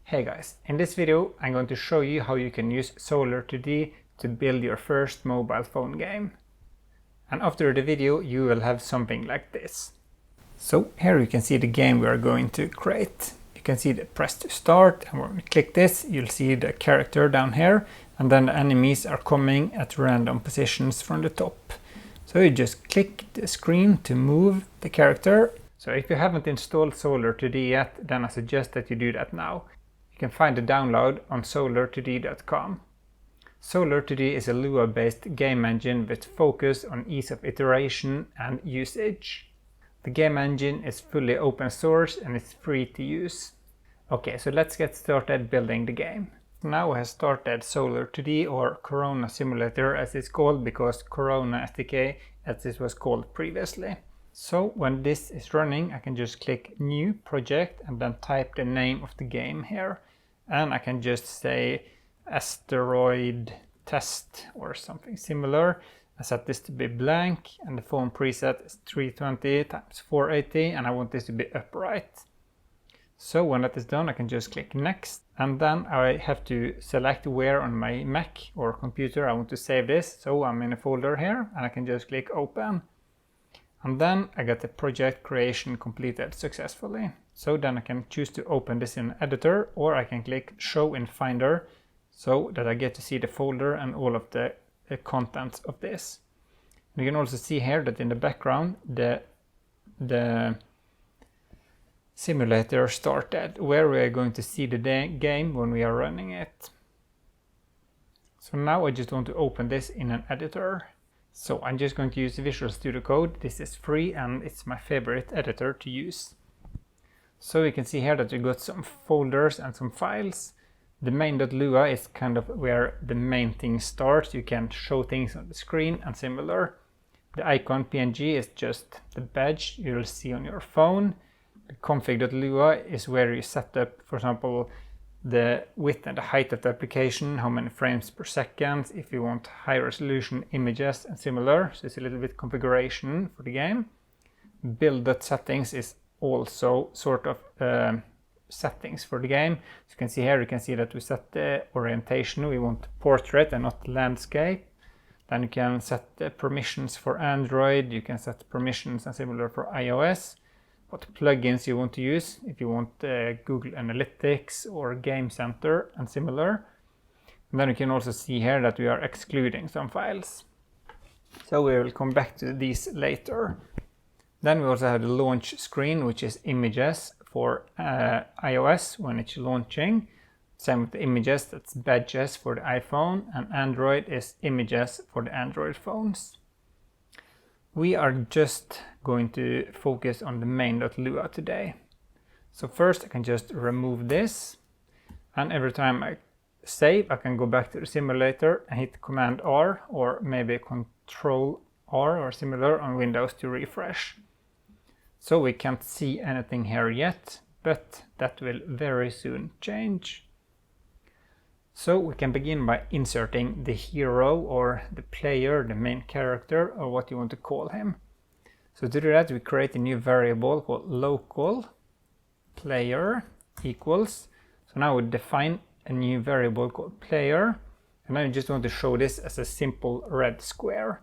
Hey guys, in this video I'm going to show you how you can use Solar2D to build your first mobile phone game. And after the video you will have something like this. So here you can see the game we are going to create. You can see the press to start, and when we click this you'll see the character down here, and then the enemies are coming at random positions from the top. So you just click the screen to move the character. So if you haven't installed Solar2D yet, then I suggest that you do that now. You can find the download on solar2d.com. Solar2D is a Lua-based game engine with focus on ease of iteration and usage. The game engine is fully open source and it's free to use. Okay, so let's get started building the game. Now I have started Solar2D, or Corona Simulator as it's called, because Corona SDK as this was called previously. So when this is running I can just click New Project and then type the name of the game here. And I can just say Asteroid Test or something similar. I set this to be blank and the phone preset is 320 x 480 and I want this to be upright. So when that is done I can just click Next, and then I have to select where on my Mac or computer I want to save this. So I'm in a folder here and I can just click Open. And then I get the project creation completed successfully. So then I can choose to open this in editor, or I can click Show in Finder so that I get to see the folder and all of the contents of this. And you can also see here that in the background the simulator started, where we are going to see the game when we are running it. So now I just want to open this in an editor. So I'm just going to use Visual Studio Code. This is free and it's my favorite editor to use. So you can see here that we got some folders and some files. The main.lua is kind of where the main thing starts. You can show things on the screen and similar. The icon PNG is just the badge you will see on your phone. The config.lua is where you set up, for example, the width and the height of the application, how many frames per second, if you want high resolution images and similar. So it's a little bit configuration for the game. Build.settings is also sort of settings for the game. As you can see here, you can see that we set the orientation. We want portrait and not landscape. Then you can set the permissions for Android. You can set permissions and similar for iOS. What plugins you want to use, if you want Google Analytics or Game Center and similar. And then you can also see here that we are excluding some files. So we will come back to these later. Then we also have the launch screen, which is images for iOS when it's launching. Same with the images, that's badges for the iPhone, and Android is images for the Android phones. We are just going to focus on the main.lua today. So first I can just remove this, and every time I save I can go back to the simulator and hit Command R or maybe Control R or similar on Windows to refresh. So we can't see anything here yet, but that will very soon change. So we can begin by inserting the hero or the player, the main character, or what you want to call him. So to do that we create a new variable called local player equals. So now we define a new variable called player, and now you just want to show this as a simple red square.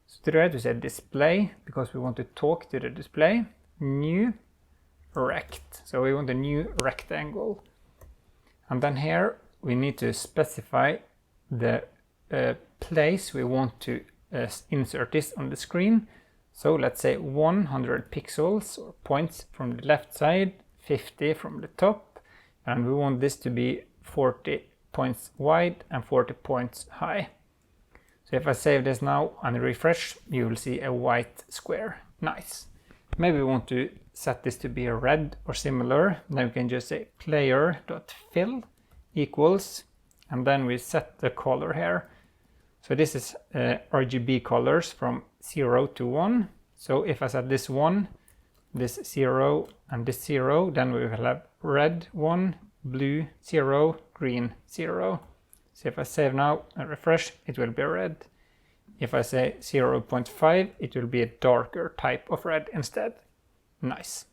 So to do that we say display, because we want to talk to the display, new rect. So we want a new rectangle. And then here we need to specify the place we want to insert this on the screen. So let's say 100 pixels or points from the left side, 50 from the top, and we want this to be 40 points wide and 40 points high. So if I save this now and refresh, you will see a white square. Nice. Maybe we want to set this to be a red or similar. Then we can just say player.fill equals, and then we set the color here. So this is RGB colors from 0 to 1. So if I set this 1, this 0 and this 0, then we will have red 1, blue 0, green 0. So if I save now and refresh, it will be red. If I say 0.5, it will be a darker type of red instead. Nice.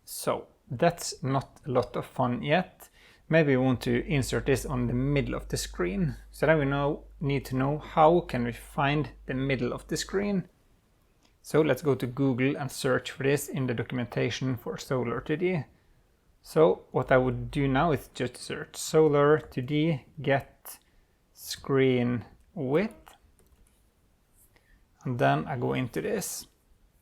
So that's not a lot of fun yet. maybe we want to insert this on the middle of the screen. So then we now need to know how can we find the middle of the screen. So let's go to Google and search for this in the documentation for Solar2D. So what I would do now is just search Solar2D get screen width, and then I go into this.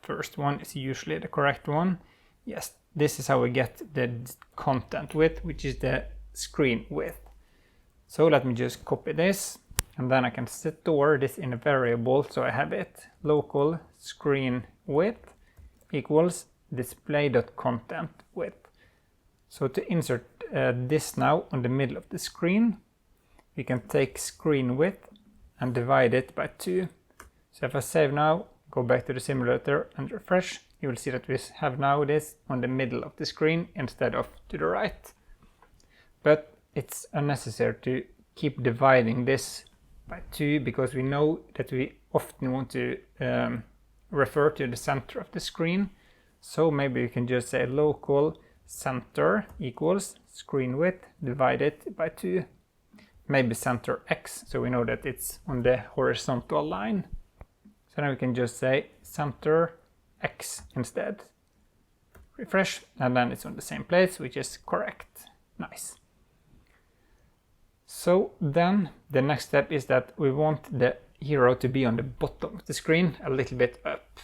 First one is usually the correct one. Yes, this is how we get the content width, which is the screen width. So let me just copy this, and then I can store this in a variable. So I have it local screen width equals display.content width. So to insert this now on the middle of the screen, we can take screen width and divide it by 2. So if I save now, go back to the simulator and refresh, you will see that we have now this on the middle of the screen instead of to the right. But it's unnecessary to keep dividing this by 2 because we know that we often want to refer to the center of the screen. So maybe we can just say local center equals screen width divided by 2. Maybe center X, so we know that it's on the horizontal line. So now we can just say center X instead. Refresh, and then it's on the same place, which is correct. Nice. So then the next step is that we want the hero to be on the bottom of the screen, a little bit up.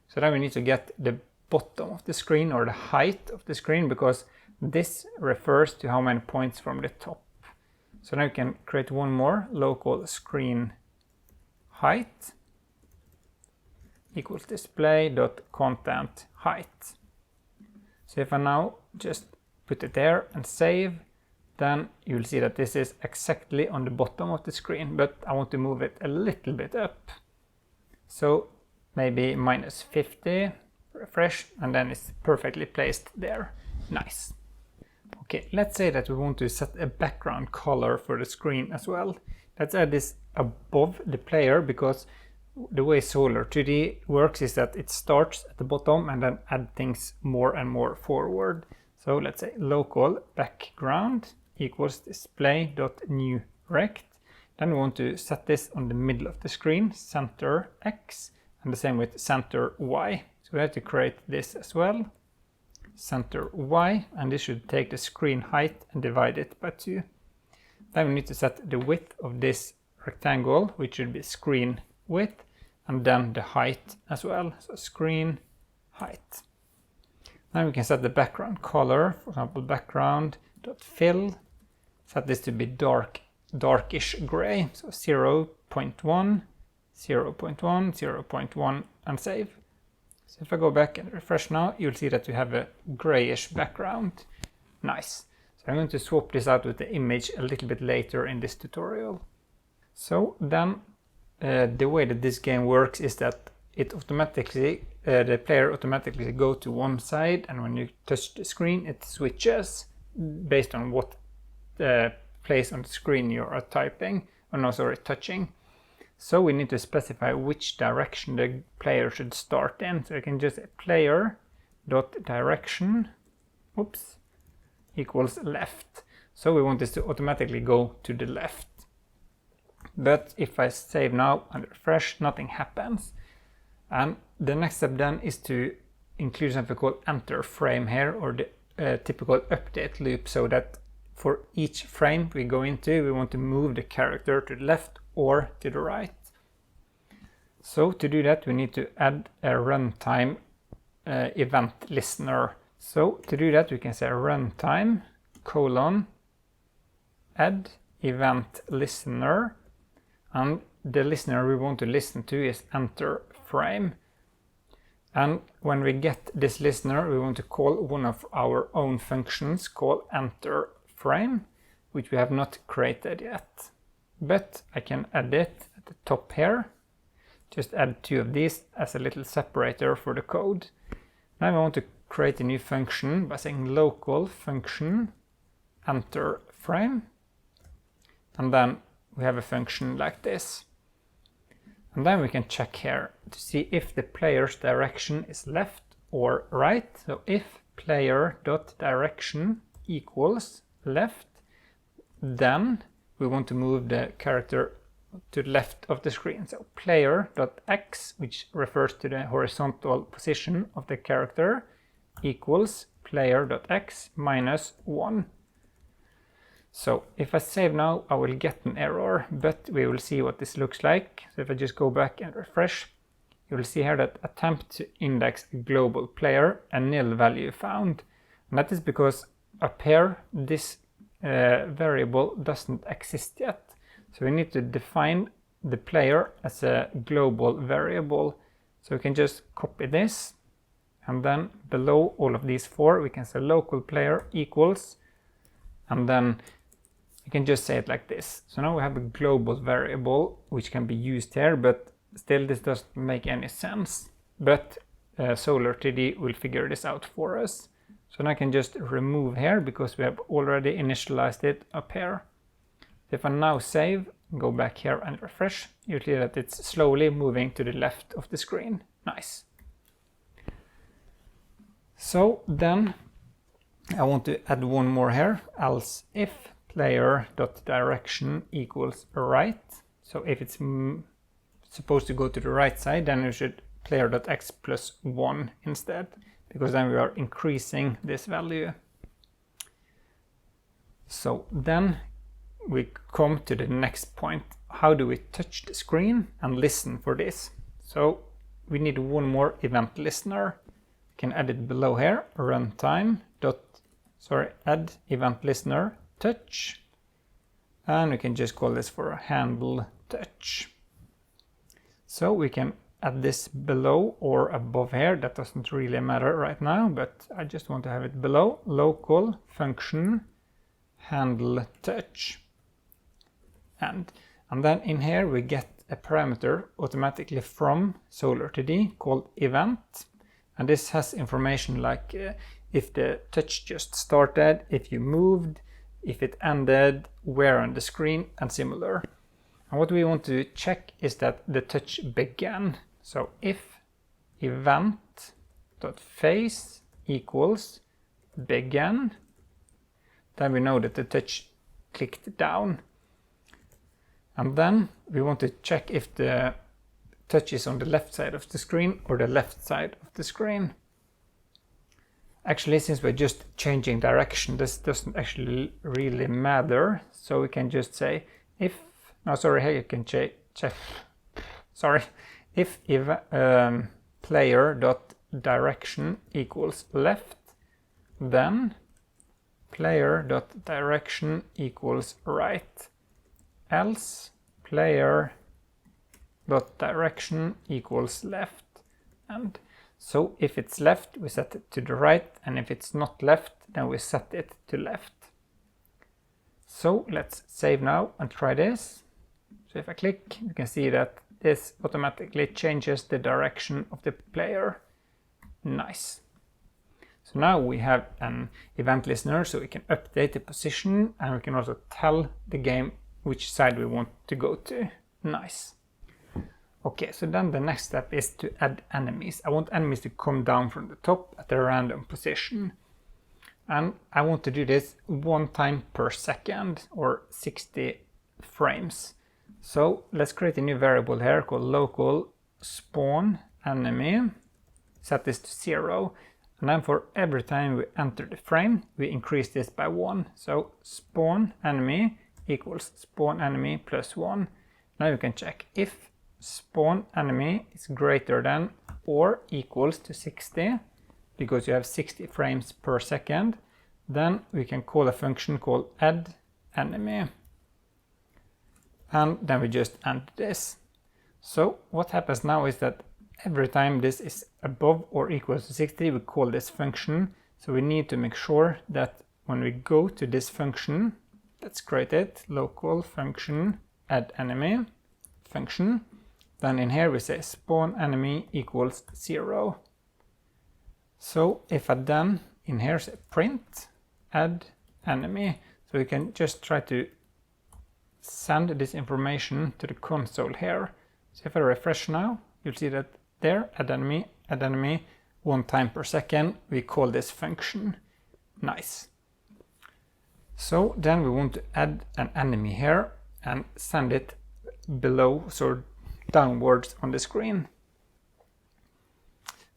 So then we need to get the bottom of the screen or the height of the screen, because this refers to how many points from the top. So now we can create one more, local screen height equals display.content height. So if I now just put it there and save, then you'll see that this is exactly on the bottom of the screen, but I want to move it a little bit up. So maybe -50, refresh, and then it's perfectly placed there. Nice. Okay, let's say that we want to set a background color for the screen as well. Let's add this above the player, because the way Solar2D works is that it starts at the bottom and then add things more and more forward. So let's say local background equals display.new rect. Then we want to set this on the middle of the screen, center X, and the same with center Y. So we have to create this as well, center Y, and this should take the screen height and divide it by 2. Then we need to set the width of this rectangle, which should be screen width, and then the height as well, so screen height. Then we can set the background color, for example background.fill, set this to be darkish gray, so 0.1, 0.1, 0.1, and save. So if I go back and refresh now, you'll see that we have a grayish background. Nice. So I'm going to swap this out with the image a little bit later in this tutorial. So then the way that this game works is that it automatically, the player automatically go to one side, and when you touch the screen, it switches based on what place on the screen you are typing, or no, sorry, touching. So we need to specify which direction the player should start in. So you can just say player.direction, oops, equals left. So we want this to automatically go to the left. But if I save now and refresh, nothing happens. And the next step then is to include something called enter frame here, or the typical update loop, so that for each frame we go into, we want to move the character to the left or to the right. So to do that, we need to add a runtime event listener. So to do that, we can say runtime : add event listener, and the listener we want to listen to is enter frame. And when we get this listener, we want to call one of our own functions called enter frame, which we have not created yet. But I can add it at the top here. Just add 2 of these as a little separator for the code. Now I want to create a new function by saying local function enter frame. And then we have a function like this. And then we can check here to see if the player's direction is left or right. So if player.direction equals left, then we want to move the character to the left of the screen. So player.x, which refers to the horizontal position of the character, equals player.x minus 1. So if I save now, I will get an error, but we will see what this looks like. So if I just go back and refresh, you will see here that attempt to index a global player, a nil value found. And that is because up here, this variable doesn't exist yet. So we need to define the player as a global variable. So we can just copy this, and then below all of these four, we can say local player equals, and then you can just say it like this. So now we have a global variable which can be used here, but still this doesn't make any sense. But Solar2D will figure this out for us. So now I can just remove here because we have already initialized it up here. If I now save, go back here and refresh, you see that it's slowly moving to the left of the screen. Nice. So then I want to add one more here, else if player.direction equals right. So if it's supposed to go to the right side, then we should player.x plus 1 instead, because then we are increasing this value. So then we come to the next point. How do we touch the screen and listen for this? So we need one more event listener. We can add it below here, runtime add event listener touch, and we can just call this for handle touch. So we can add this below or above here, that doesn't really matter right now, but I just want to have it below, local function handle touch. And then in here we get a parameter automatically from Solar2D called event, and this has information like if the touch just started, if you moved, if it ended, where on the screen, and similar. And what we want to check is that the touch began. So if event.face equals began, then we know that the touch clicked down. And then we want to check if the touch is on the left side of the screen or the left side of the screen. Actually, since we're just changing direction, this doesn't actually really matter. So we can just say if, no, sorry, here you can check, sorry, if player.direction equals left, then player.direction equals right. Else player.direction equals left. And so if it's left, we set it to the right, and if it's not left, then we set it to left. So let's save now and try this. So if I click, you can see that this automatically changes the direction of the player. Nice. So now we have an event listener, so we can update the position, and we can also tell the game which side we want to go to. Nice. Okay, so then the next step is to add enemies. I want enemies to come down from the top at a random position. And I want to do this 1 time per second, or 60 frames. So let's create a new variable here called local spawn enemy. Set this to 0. And then for every time we enter the frame, we increase this by 1. So spawn enemy equals spawn enemy plus 1. Now you can check if spawn enemy is greater than or equals to 60, because you have 60 frames per second, then we can call a function called add enemy. And then we just end this. So what happens now is that every time this is above or equals to 60, we call this function. So we need to make sure that when we go to this function, let's create it, local function add enemy function. Then in here we say spawn enemy equals 0. So if I then in here say print add enemy, so we can just try to send this information to the console here. So if I refresh now, you'll see that there, add enemy, 1 time per second, we call this function. Nice. So then we want to add an enemy here and send it below, so downwards on the screen.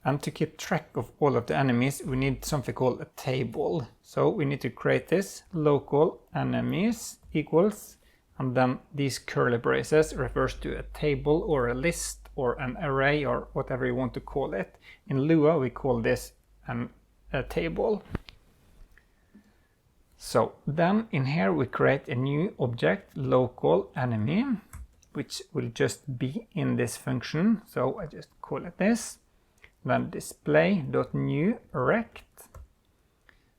And to keep track of all of the enemies, we need something called a table. So we need to create this local enemies equals, and then these curly braces refers to a table or a list or an array or whatever you want to call it. In Lua we call this a table. So then in here we create a new object, local enemy, which will just be in this function. So I just call it this. Then display.new rect,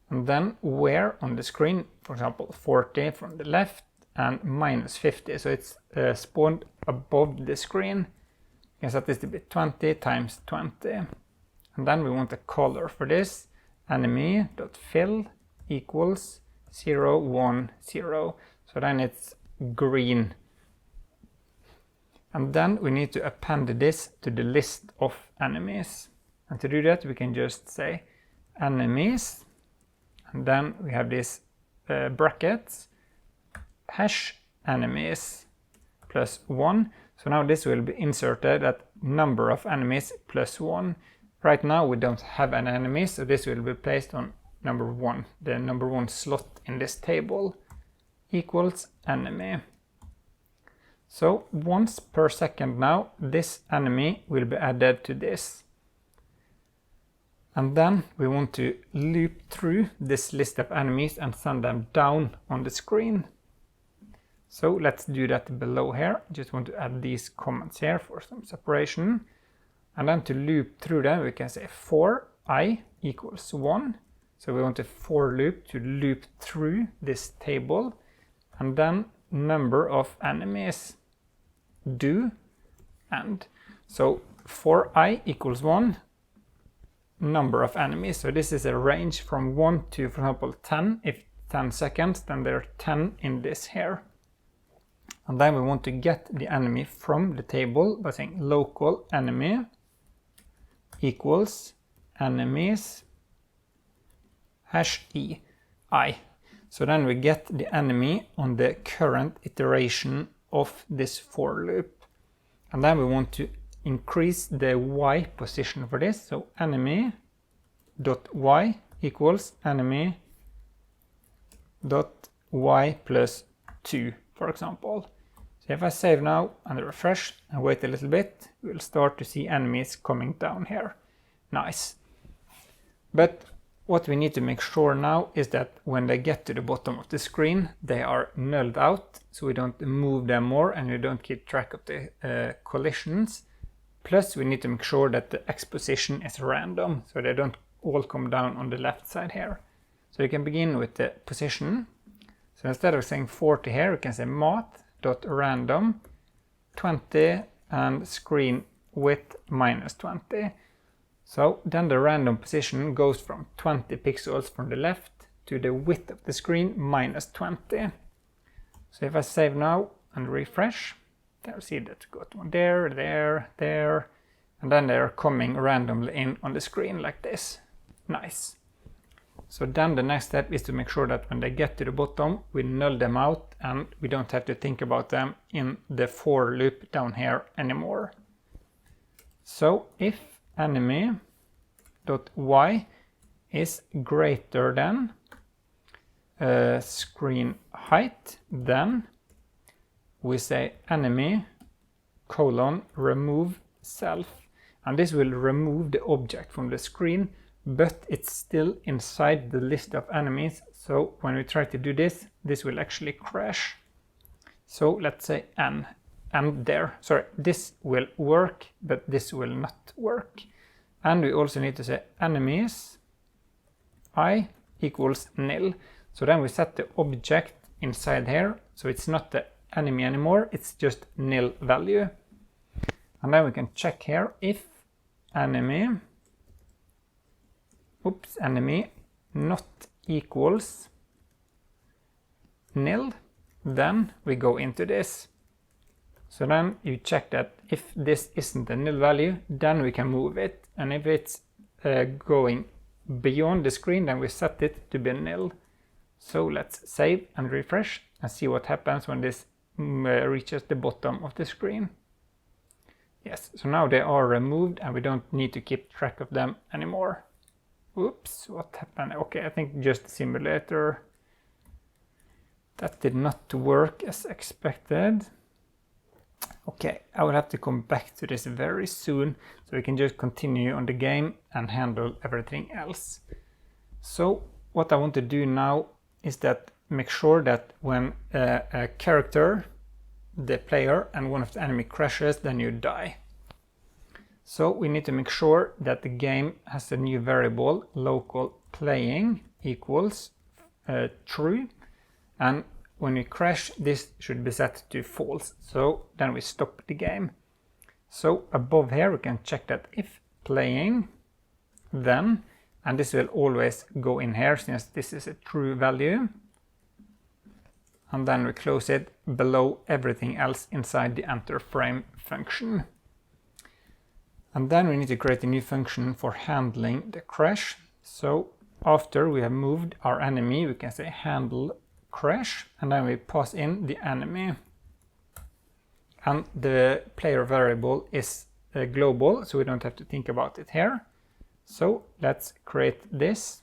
and then where on the screen, for example 40 from the left and minus 50, so it's spawned above the screen. You can set this to be 20 times 20, and then we want a color for this, enemy.fill equals 0, 1, 0, so then it's green. And then we need to append this to the list of enemies. And to do that, we can just say enemies, and then we have these brackets, hash enemies plus 1. So now this will be inserted at number of enemies plus 1. Right now we don't have any enemies, so this will be placed on number 1, the number 1 slot in this table, equals enemy. So once per second now, this enemy will be added to this. And then we want to loop through this list of enemies and send them down on the screen. So let's do that below here. Just want to add these comments here for some separation. And then to loop through them, we can say for I equals 1. So we want a for loop to loop through this table. And then number of enemies, do, and. So for I equals 1, number of enemies. So this is a range from 1 to, for example, 10. If 10 seconds, then there are 10 in this here. And then we want to get the enemy from the table by saying local enemy equals enemies hash ei. So then we get the enemy on the current iteration of this for loop. And then we want to increase the y position for this. So enemy dot y equals enemy dot y plus 2, for example. So if I save now and refresh and wait a little bit, we'll start to see enemies coming down here. Nice. But what we need to make sure now is that when they get to the bottom of the screen, they are nulled out, so we don't move them more and we don't keep track of the collisions. Plus we need to make sure that the X position is random, so they don't all come down on the left side here. So you can begin with the position. So instead of saying 40 here, we can say math.random 20 and screen width minus 20. So then the random position goes from 20 pixels from the left to the width of the screen minus 20. So if I save now and refresh, you'll see that got one there, there, there, and then they're coming randomly in on the screen like this. Nice. So then the next step is to make sure that when they get to the bottom, we null them out and we don't have to think about them in the for loop down here anymore. So if enemy dot y is greater than screen height, then we say enemy colon remove self, and this will remove the object from the screen, but it's still inside the list of enemies. So when we try to do this, this will actually crash. So let's say n, and there, sorry, this will work, but this will not work. And we also need to say enemies I equals nil. So then we set the object inside here, so it's not the enemy anymore, it's just nil value. And then we can check here if enemy not equals nil, then we go into this. So then you check that if this isn't a nil value, then we can move it, and if it's going beyond the screen, then we set it to be nil. So let's save and refresh and see what happens when this reaches the bottom of the screen. Yes, so now they are removed and we don't need to keep track of them anymore. Oops, what happened? Okay, I think just the simulator. That did not work as expected. Okay, I will have to come back to this very soon so we can just continue on the game and handle everything else. So what I want to do now is that make sure that when a character, the player, and one of the enemy crashes, then you die. So we need to make sure that the game has a new variable, local playing equals true, and when we crash, this should be set to false. So then we stop the game. So above here we can check that if playing, then, and this will always go in here since this is a true value. And then we close it below everything else inside the enter frame function. And then we need to create a new function for handling the crash. So after we have moved our enemy, we can say handle crash, and then we pass in the enemy. And the player variable is global, so we don't have to think about it here. So let's create this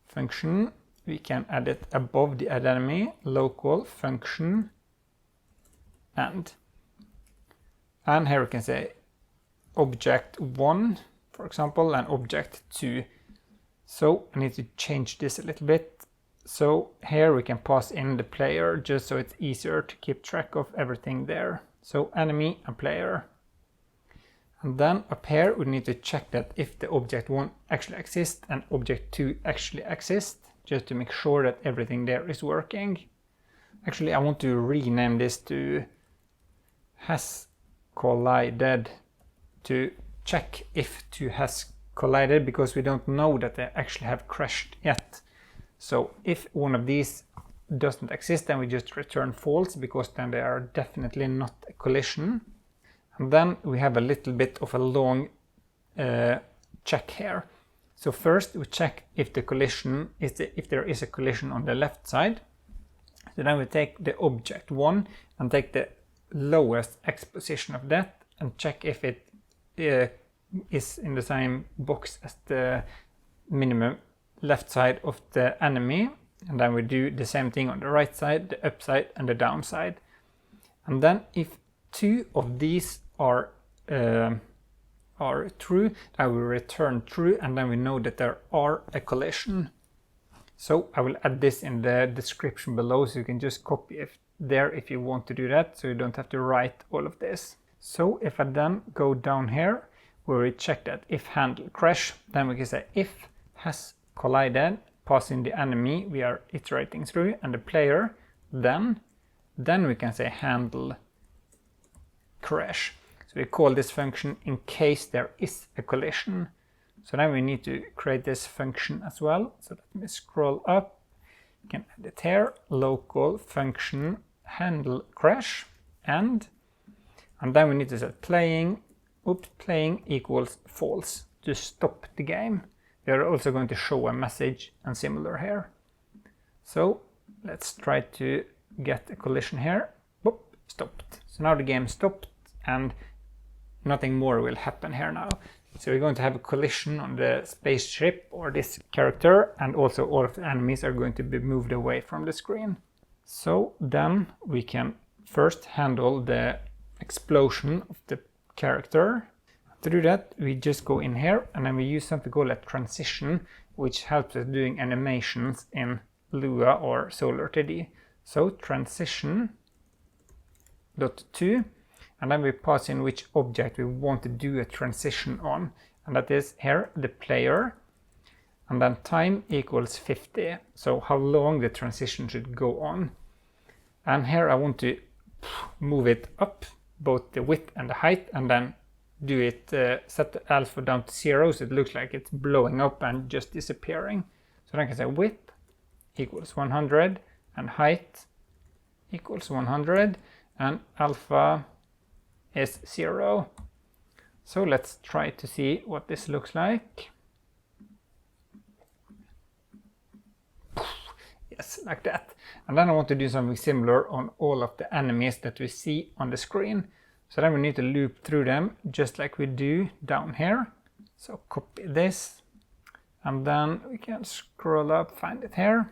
function. We can add it above the enemy, local function and here we can say object 1, for example, and object 2. So I need to change this a little bit. So here we can pass in the player just so it's easier to keep track of everything there. So enemy and player. And then up here we need to check that if the object 1 actually exists and object 2 actually exists, just to make sure that everything there is working. Actually, I want to rename this to has collided to check if 2 has collided, because we don't know that they actually have crashed yet. So if one of these doesn't exist, then we just return false, because then they are definitely not a collision. And then we have a little bit of a long check here. So first we check if the collision is if there is a collision on the left side. So then we take the object 1 and take the lowest X position of that and check if it is in the same box as the minimum left side of the enemy. And then we do the same thing on the right side, the upside and the downside. And then if 2 of these are true, I will return true, and then we know that there are a collision. So I will add this in the description below, so you can just copy it there if you want to do that, so you don't have to write all of this. So if I then go down here where we check that if handle crash, then we can say if has collided, pass in the enemy we are iterating through and the player, then we can say handle crash. So we call this function in case there is a collision. So then we need to create this function as well. So let me scroll up. You can add it here, local function handle crash, and then we need to set playing equals false to stop the game. We are also going to show a message and similar here. So let's try to get a collision here. Boop, stopped. So now the game stopped and nothing more will happen here now. So we're going to have a collision on the spaceship or this character, and also all of the enemies are going to be moved away from the screen. So then we can first handle the explosion of the character. To do that, we just go in here and then we use something called a transition, which helps us doing animations in Lua or Solar2D. So transition.to, and then we pass in which object we want to do a transition on, and that is here the player, and then time equals 50, so how long the transition should go on. And here I want to move it up, both the width and the height, and then do it, set the alpha down to 0 so it looks like it's blowing up and just disappearing. So then I can say width equals 100 and height equals 100 and alpha is 0. So let's try to see what this looks like. Yes, like that. And then I want to do something similar on all of the enemies that we see on the screen. So then we need to loop through them just like we do down here. So copy this, and then we can scroll up, find it here,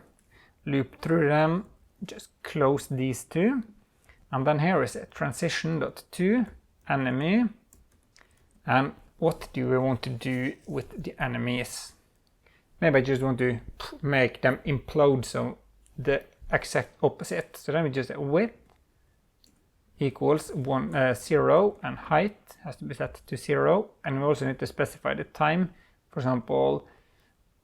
loop through them, just close these two. And then here is a transition.to enemy. And what do we want to do with the enemies? Maybe I just want to make them implode, so the exact opposite. So then we just say width equals 0 and height has to be set to 0. And we also need to specify the time, for example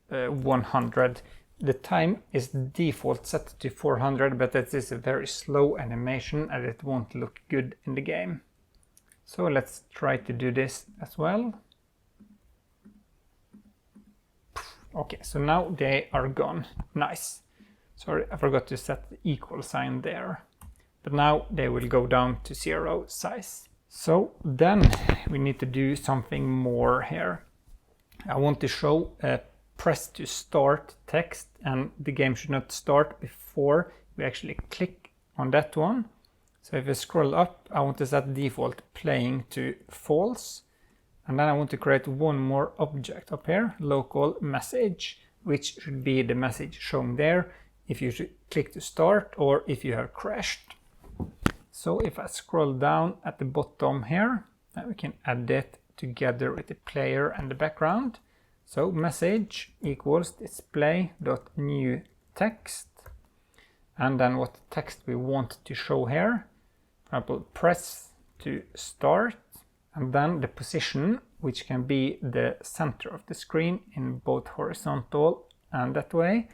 100. The time is default set to 400, but that is a very slow animation and it won't look good in the game. So let's try to do this as well. Okay, so now they are gone. Nice. Sorry, I forgot to set the equal sign there. But now they will go down to 0 size. So then we need to do something more here. I want to show a press to start text, and the game should not start before we actually click on that one. So if I scroll up, I want to set default playing to false. And then I want to create one more object up here, local message, which should be the message shown there if you should click to start or if you have crashed. So if I scroll down at the bottom here, then we can add it together with the player and the background. So message equals display.new text. And then what text we want to show here. For example, press to start. And then the position, which can be the center of the screen in both horizontal and that way.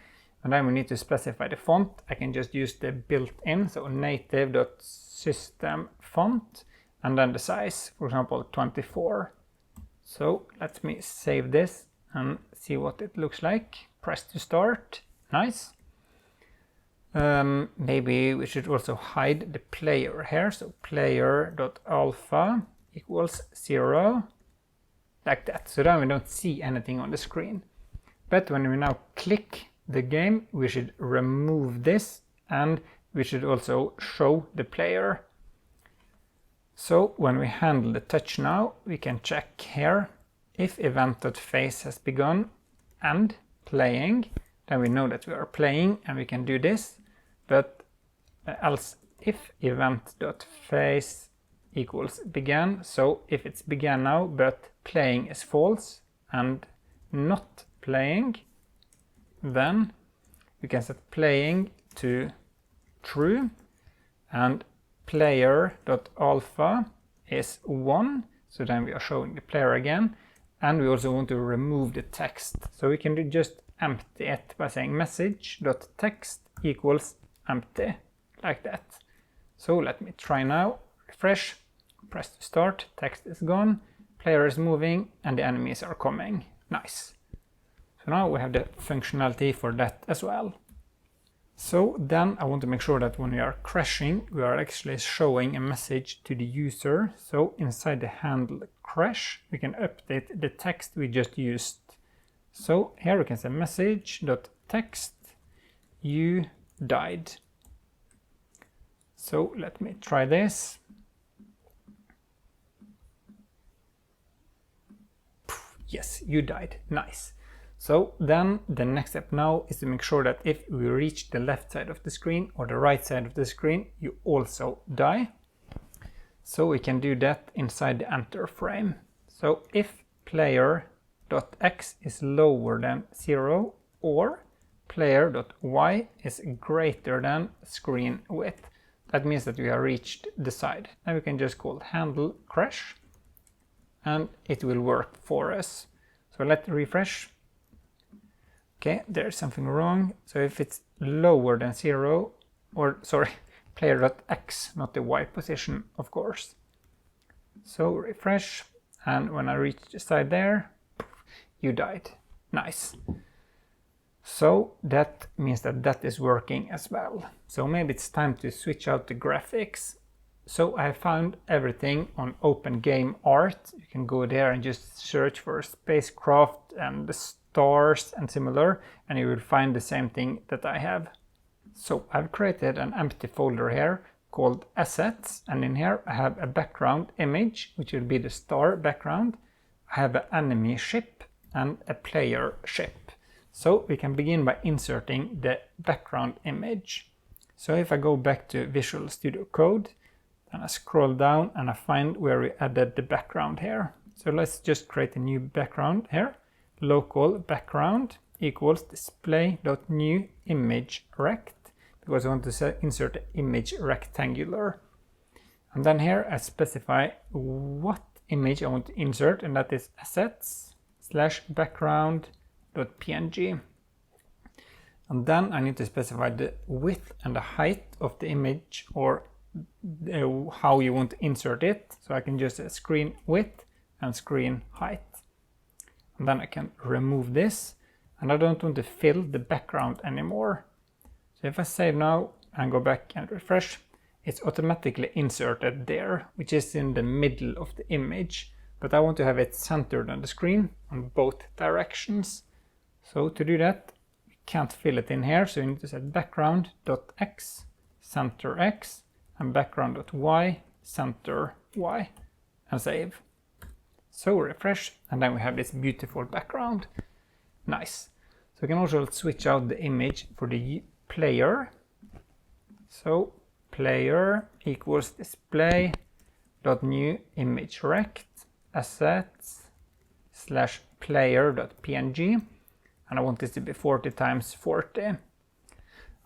And then we need to specify the font. I can just use the built-in, so native.system font, and then the size, for example, 24. So let me save this and see what it looks like. Press to start. Nice. Maybe we should also hide the player here. So player.alpha equals 0, like that. So then we don't see anything on the screen. But when we now click the game, we should remove this and we should also show the player. So when we handle the touch now, we can check here if event.face has begun and playing, then we know that we are playing and we can do this. But else if event.face equals began, so if it's began now but playing is false and not playing, then we can set playing to true and player.alpha is 1, so then we are showing the player again. And we also want to remove the text, so we can do just empty it by saying message.text equals empty, like that. So let me try now, refresh, press to start, text is gone, player is moving and the enemies are coming. Nice. So now we have the functionality for that as well. So then I want to make sure that when we are crashing, we are actually showing a message to the user. So inside the handle crash, we can update the text we just used. So here we can say message.text, you died. So let me try this. Yes, you died. Nice. So then the next step now is to make sure that if we reach the left side of the screen or the right side of the screen, you also die. So we can do that inside the enter frame. So if player.x is lower than 0 or player.y is greater than screen width, that means that we have reached the side. Then we can just call handle crash and it will work for us. So let's refresh. Okay, there's something wrong. So if it's lower than 0, or sorry, player.x, not the y position, of course. So refresh, and when I reach the side there, you died. Nice. So that means that that is working as well. So maybe it's time to switch out the graphics. So I found everything on Open Game Art. You can go there and just search for spacecraft and the stars and similar, and you will find the same thing that I have. So I've created an empty folder here called assets, and in here I have a background image, which will be the star background. I have an enemy ship and a player ship. So we can begin by inserting the background image. So if I go back to Visual Studio Code, then I scroll down and I find where we added the background here. So let's just create a new background here. Local background equals display.new image rect, because I want to insert the image rectangular. And then here I specify what image I want to insert, and that is assets/background.png. And then I need to specify the width and the height of the image, or how you want to insert it. So I can just say screen width and screen height. And then I can remove this, and I don't want to fill the background anymore. So if I save now and go back and refresh, it's automatically inserted there, which is in the middle of the image. But I want to have it centered on the screen on both directions. So to do that, we can't fill it in here, so you need to set background.x, center x, and background.y, center y, and save. So refresh, and then we have this beautiful background. Nice. So we can also switch out the image for the player. So player equals display.new image rect assets/player.png, and I want this to be 40 times 40.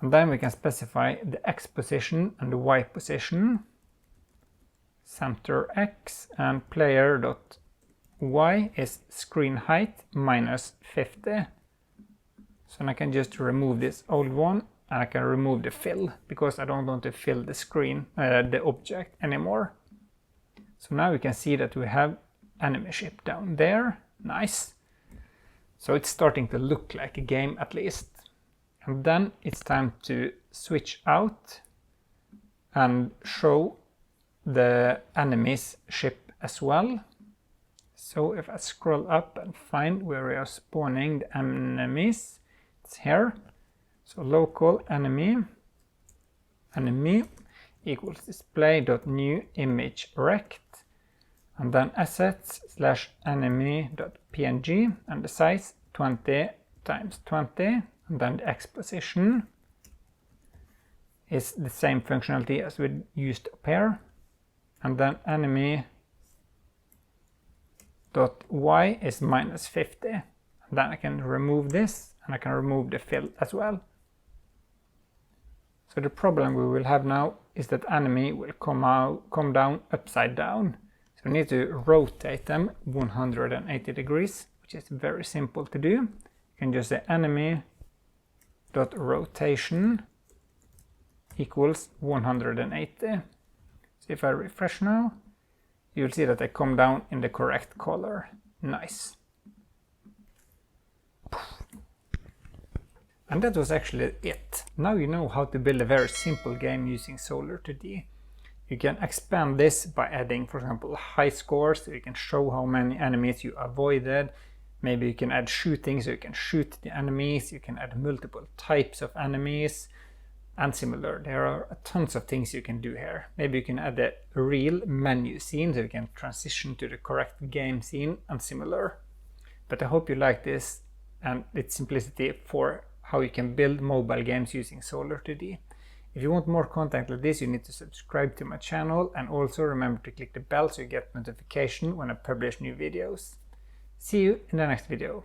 And then we can specify the x position and the y position, center x, and player.y is screen height -50. So I can just remove this old one, and I can remove the fill, because I don't want to fill the screen, the object anymore. So now we can see that we have enemy ship down there. Nice. So it's starting to look like a game at least. And then it's time to switch out and show the enemy's ship as well. So if I scroll up and find where we are spawning the enemies, it's here. So local enemy equals display.new image rect, and then assets/enemy.png, and the size 20 times 20, and then the x position is the same functionality as we used up here, and then enemy.y is -50. And then I can remove this, and I can remove the fill as well. So the problem we will have now is that enemy will come down upside down. So we need to rotate them 180 degrees, which is very simple to do. You can just say enemy.rotation equals 180. So if I refresh now, you'll see that they come down in the correct color. Nice. And that was actually it. Now you know how to build a very simple game using Solar2D. You can expand this by adding, for example, high scores, so you can show how many enemies you avoided. Maybe you can add shooting, so you can shoot the enemies. You can add multiple types of enemies, and similar. There are tons of things you can do here. Maybe you can add a real menu scene, so you can transition to the correct game scene, and similar. But I hope you like this and its simplicity for how you can build mobile games using Solar2D. If you want more content like this, you need to subscribe to my channel, and also remember to click the bell so you get notification when I publish new videos. See you in the next video.